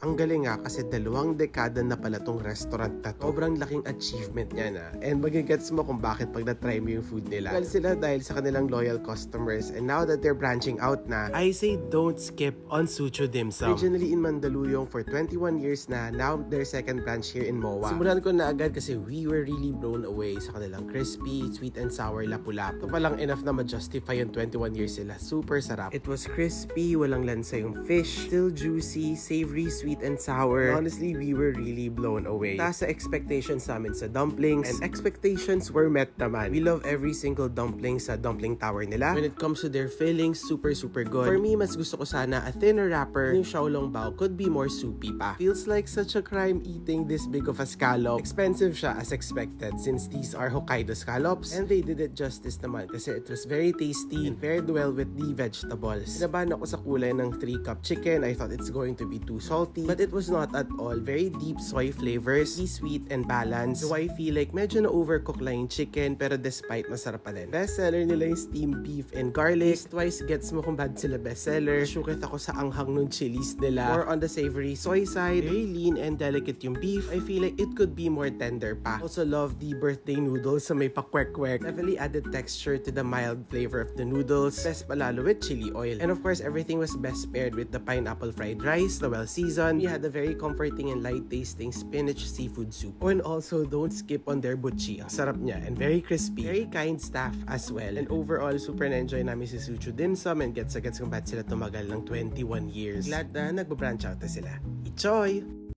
Ang galing nga kasi 2 dekada na pala tong restaurant na to. Sobrang laking achievement niya na. And magigets mo kung bakit pag na-try mo yung food nila. Well sila dahil sa kanilang loyal customers, and now that they're branching out na, I say don't skip on Sucho Dim Sum. Originally in Mandaluyong for 21 years na, now their second branch here in MOA. Simulan ko na agad kasi we were really blown away sa kanilang crispy, sweet and sour lapu-lapu. Ito palang enough na ma-justify yung 21 years sila. Super sarap. It was crispy, walang lansa yung fish, still juicy, savory, sweet and sour. Honestly, we were really blown away. Taas sa expectations namin sa dumplings, and expectations were met naman. We love every single dumpling sa dumpling tower nila. When it comes to their fillings, super good. For me, mas gusto ko sana a thinner wrapper. Yung xiaolong bao could be more soupy pa. Feels like such a crime eating this big of a scallop. Expensive siya as expected since these are Hokkaido scallops, and they did it justice naman kasi it was very tasty and paired well with the vegetables. Kinabahan ako sa kulay ng 3-cup chicken. I thought it's going to be too salty, but it was not at all. Very deep soy flavors, sweet and balanced. So I feel like medyo na-overcook lang yung chicken, pero despite masarap pa din. Bestseller nila yung steamed beef and garlic. Twice gets mo kung bad sila bestseller. Syukit ako sa anghang ng chilies nila. More on the savory soy side. Very lean and delicate yung beef. I feel like it could be more tender pa. Also love the birthday noodles sa may pakwek-kwek. Definitely added texture to the mild flavor of the noodles. Best palalo with chili oil. And of course, everything was best paired with the pineapple fried rice, the well-seasoned. We had a very comforting and light-tasting spinach seafood soup. Oh, and also, don't skip on their butchi. Ang sarap niya and very crispy. Very kind staff as well. And overall, super na-enjoy namin si Sucho Dim Sum, and gets kung ba't sila tumagal ng 21 years. Glad na nagpa-branch out na sila. Ichoy!